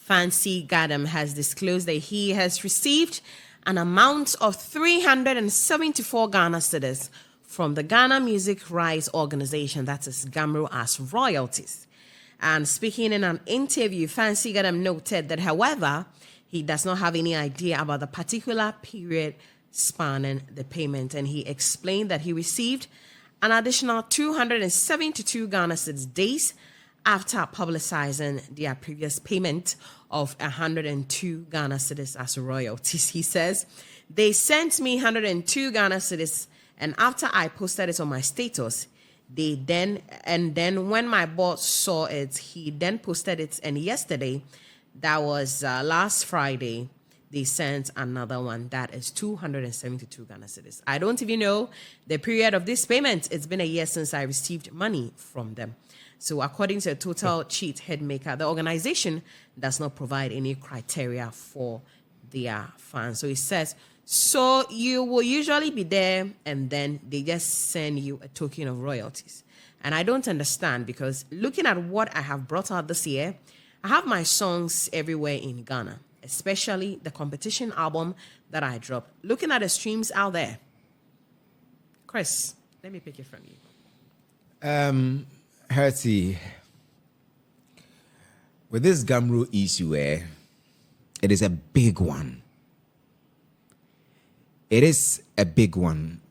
Fancy Gadam has disclosed that he has received an amount of 374 Ghana cedis from the Ghana Music Rights Organization, that is GHAMRO, as royalties. And speaking in an interview, Fancy Gadam noted that, however, he does not have any idea about the particular period spanning the payment. And he explained that he received an additional 272 Ghana cedis days after publicizing their previous payment of 102 Ghana cedis as royalties. He says, they sent me 102 Ghana cedis, and after I posted it on my status, then when my boss saw it, he then posted it, and yesterday, that was last Friday, they sent another one that is 272 Ghana cedis. I don't even know the period of this payment. It's been a year since I received money from them. So according to a Total Cheat Headmaker, the organization does not provide any criteria for their fans. So it says, so you will usually be there and then they just send you a token of royalties. And I don't understand, because looking at what I have brought out this year, I have my songs everywhere in Ghana, especially the competition album that I dropped. Looking at the streams out there. Chris, let me pick it from you. Hertie, with this GHAMRO issue, it is a big one. It is a big one.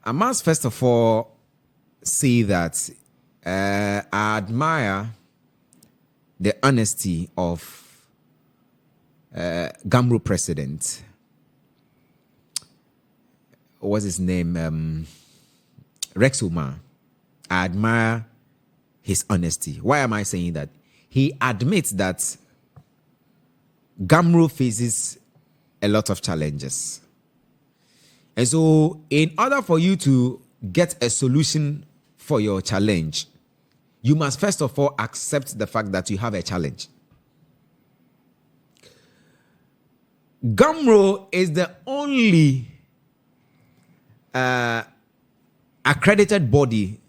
I must first of all say that I admire the honesty of GHAMRO president. What's his name? Rex Umar. I admire his honesty. Why am I saying that? He admits that GHAMRO faces a lot of challenges. And so, in order for you to get a solution for your challenge, you must first of all accept the fact that you have a challenge. GHAMRO is the only accredited body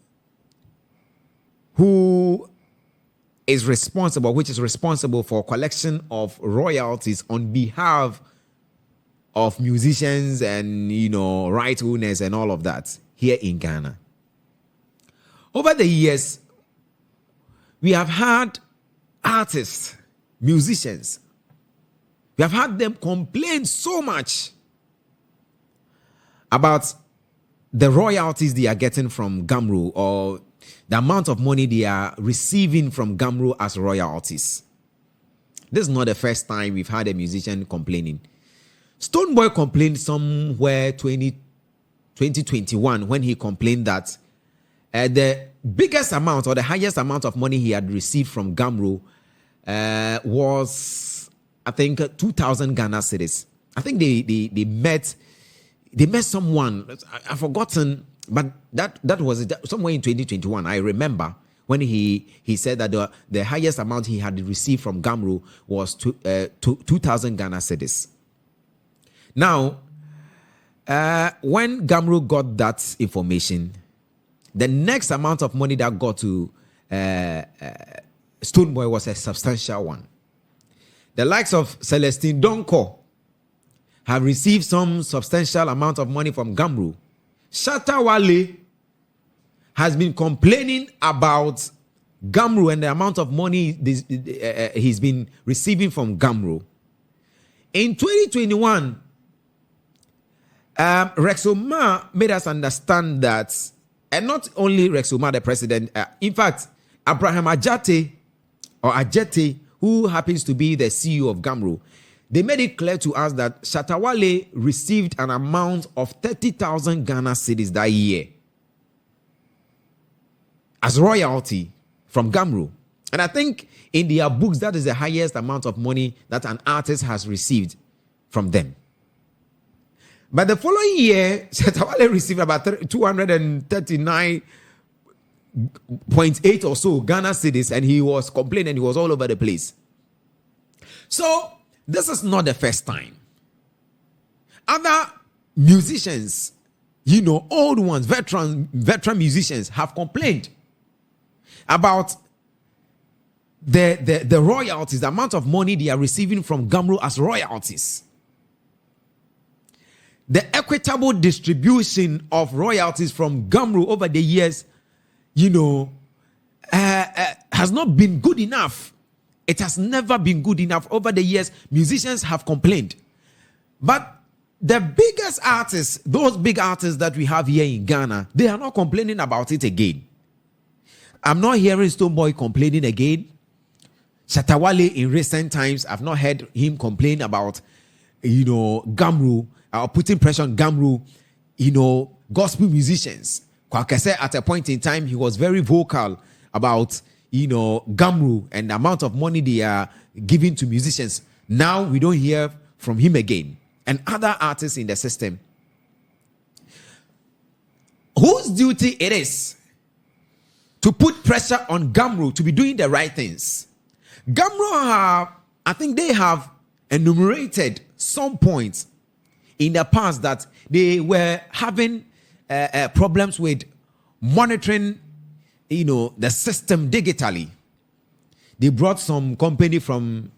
which is responsible for collection of royalties on behalf of musicians and, right owners and all of that here in Ghana. Over the years, we have had artists, musicians, we have had them complain so much about the royalties they are getting from GHAMRO, or the amount of money they are receiving from GHAMRO as royalties. This is not the first time we've had a musician complaining. Stonebwoy complained somewhere 2021 when he complained that the biggest amount or the highest amount of money he had received from GHAMRO was, I think, 2,000 Ghana cedis. I think they met someone. I've forgotten. But that was somewhere in 2021. I remember when he said that the highest amount he had received from GHAMRO was 2,000 Ghana cedis. Now, when GHAMRO got that information, the next amount of money that got to Stonebwoy was a substantial one. The likes of Celestine Donko have received some substantial amount of money from GHAMRO. Shatta Wale has been complaining about GHAMRO and the amount of money he's been receiving from GHAMRO. In 2021, Rex Umar made us understand that, and not only Rex Umar, the president, in fact, Abraham Ajete, who happens to be the CEO of GHAMRO, they made it clear to us that Shatta Wale received an amount of 30,000 Ghana cedis that year as royalty from GHAMRO. And I think in their books, that is the highest amount of money that an artist has received from them. But the following year, Shatta Wale received about 239.8 or so Ghana cedis, and he was complaining, he was all over the place. So, this is not the first time. Other musicians, old ones, veteran musicians have complained about the royalties, the amount of money they are receiving from GHAMRO as royalties. The equitable distribution of royalties from GHAMRO over the years, has not been good enough. It has never been good enough. Over the years, musicians have complained. But the biggest artists, those big artists that we have here in Ghana, they are not complaining about it again. I'm not hearing Stonebwoy complaining again. Shatawale in recent times, I've not heard him complain about, GHAMRO, or putting pressure on GHAMRO, gospel musicians. Kwakese, at a point in time, he was very vocal about, GHAMRO and the amount of money they are giving to musicians. Now we don't hear from him again. And other artists in the system. Whose duty it is to put pressure on GHAMRO to be doing the right things? GHAMRO they have enumerated some points in the past that they were having problems with monitoring, the system digitally. They brought some company from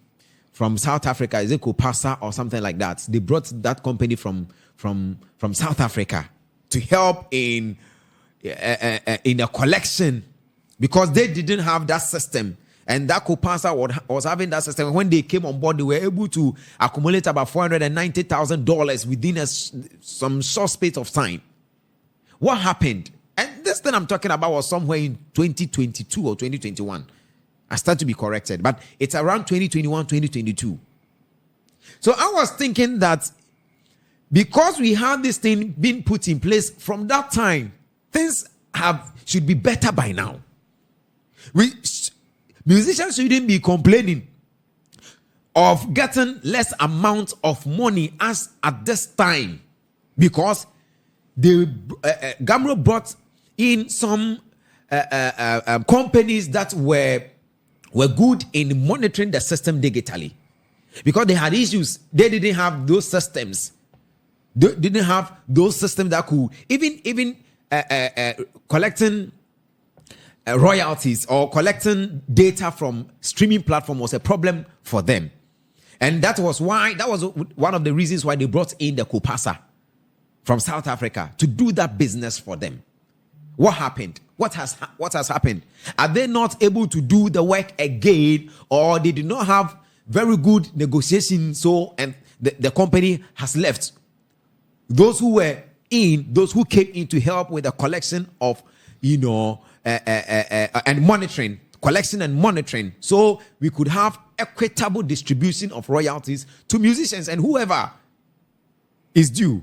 South Africa, is it Kopasa or something like that? They brought that company from South Africa to help in the collection because they didn't have that system. And that Kopasa was having that system. When they came on board, they were able to accumulate about $490,000 within some short space of time. What happened? And this thing I'm talking about was somewhere in 2022 or 2021. I start to be corrected, but it's around 2021, 2022. So I was thinking that because we have this thing being put in place from that time, things should be better by now. Musicians shouldn't be complaining of getting less amount of money as at this time because GHAMRO brought in some companies that were good in monitoring the system digitally because they had issues. They didn't have those systems. They didn't have those systems that could even collecting royalties or collecting data from streaming platform was a problem for them. And that was one of the reasons why they brought in the Kopasa from South Africa to do that business for them. What happened? What has happened? Are they not able to do the work again, or they did not have very good negotiation? And the company has left. Those who came in to help with the collection of, and monitoring, collection and monitoring, so we could have equitable distribution of royalties to musicians and whoever is due.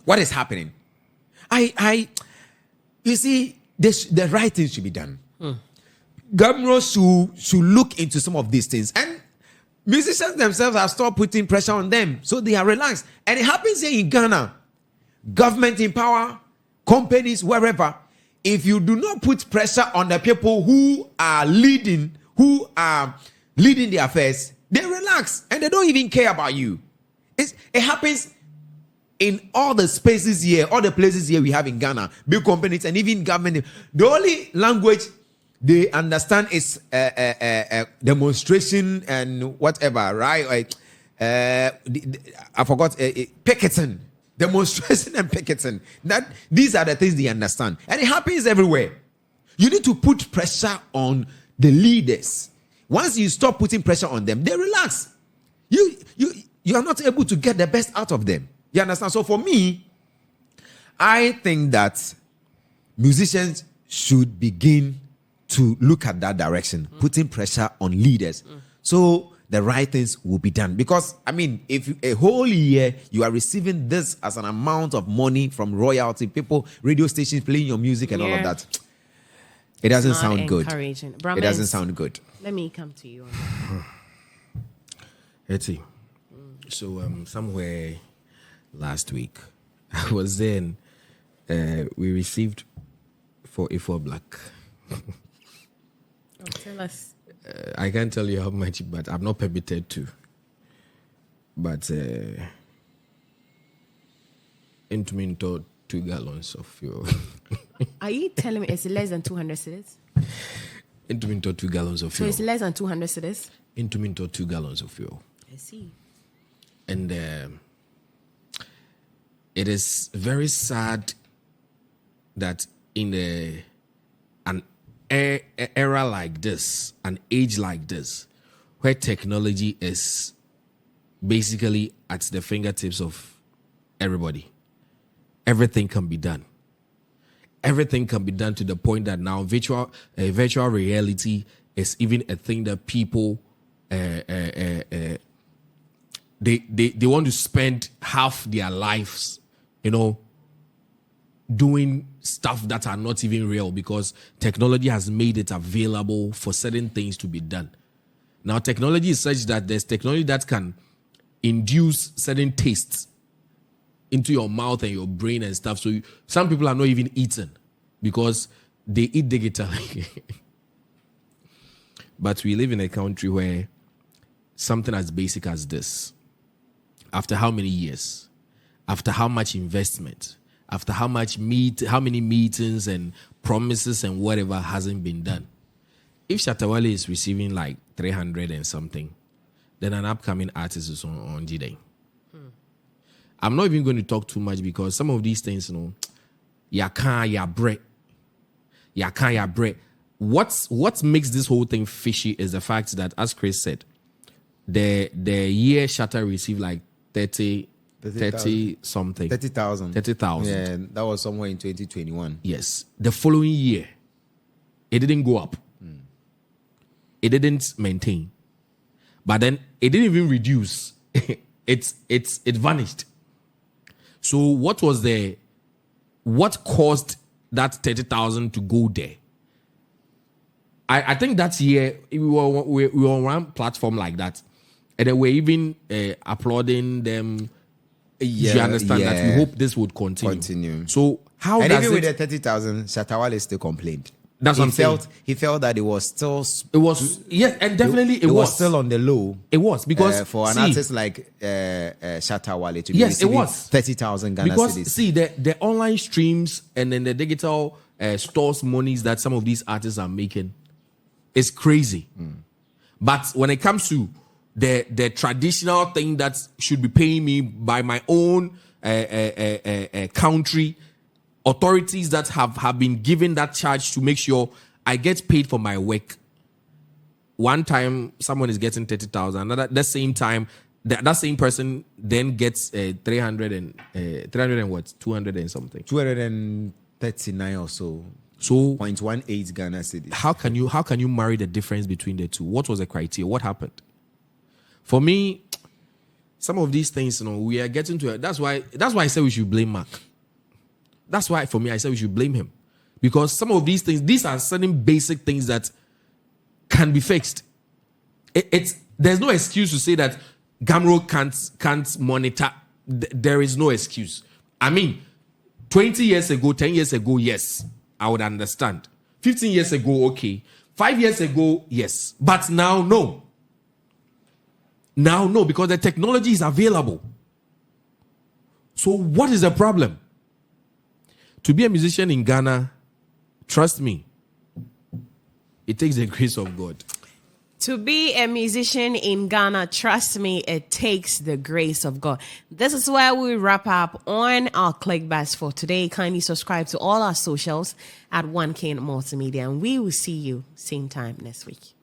What is happening? You see, the right thing should be done. GHAMRO should look into some of these things. And musicians themselves have stopped putting pressure on them. So they are relaxed. And it happens here in Ghana. Government in power, companies, wherever. If you do not put pressure on the people who are leading the affairs, they relax. And they don't even care about you. It happens in all the spaces here, all the places here we have in Ghana, big companies and even government. The only language they understand is demonstration and whatever, right? I forgot, picketing. Demonstration and picketing. These are the things they understand. And it happens everywhere. You need to put pressure on the leaders. Once you stop putting pressure on them, they relax. You are not able to get the best out of them. You understand? So for me, I think that musicians should begin to look at that direction, putting pressure on leaders. So the right things will be done. Because, if a whole year you are receiving this as an amount of money from royalty, people, radio stations playing your music and all of that, it doesn't sound good. It doesn't sound good. Let me come to you. Eti. So somewhere last week, I was then, we received 44 black. Tell us. I can't tell you how much, but I'm not permitted to. But into 2 gallons of fuel. Are you telling me it's less than 200 cedis? Into minto 2 gallons of So fuel. it's less than 200 cedis? Into minto 2 gallons of fuel. I see. And it is very sad that in an era like this, an age like this, where technology is basically at the fingertips of everybody, everything can be done. Everything can be done to the point that now virtual reality is even a thing that people they want to spend half their lives, doing stuff that are not even real because technology has made it available for certain things to be done. Now, technology is such that there's technology that can induce certain tastes into your mouth and your brain and stuff. So some people are not even eating because they eat digitally. But we live in a country where something as basic as this, after how many years, after how much investment, after how many meetings and promises and whatever hasn't been done. If Shatta Wale is receiving like 300 and something, then an upcoming artist is on G-Day. I'm not even going to talk too much because some of these things, ya bread. What makes this whole thing fishy is the fact that, as Chris said, the year Shatta received like 30 something. 30,000. 30,000. Yeah, that was somewhere in 2021. Yes. The following year, it didn't go up. It didn't maintain. But then it didn't even reduce. It vanished. So what caused that 30,000 to go there? I think that year we were on one platform like that. And then we're even applauding them. You understand that we hope this would continue. So how and does even with the 30,000, Shatta Wale still complained. That's what I'm saying. He felt that it was still. It was, yes, and definitely it was still on the low. It was because for an artist like Shatta Wale to be yes, it receiving was 30,000 Ghana because cedis. see the online streams and then the digital stores monies that some of these artists are making is crazy. But when it comes to the traditional thing that should be paying me by my own country, authorities that have been given that charge to make sure I get paid for my work. One time someone is getting 30,000, that same time that same person then gets 300 and what 200 and something, 239 or so. So 0.18 Ghana cedis. How can you marry the difference between the two? What was the criteria? What happened? For me, some of these things, we are getting to it. That's why I said we should blame Mark. That's why, for me, I said we should blame him. Because some of these things, these are certain basic things that can be fixed. There's no excuse to say that GHAMRO can't monitor. There is no excuse. I mean, 20 years ago, 10 years ago, yes, I would understand. 15 years ago, okay. 5 years ago, yes. But now, no. Now, no, because the technology is available. So what is the problem? To be a musician in Ghana, trust me, it takes the grace of God. To be a musician in Ghana, trust me, it takes the grace of God. This is where we wrap up on our clickbaits for today. Kindly subscribe to all our socials at Onekingmultimedia, and we will see you same time next week.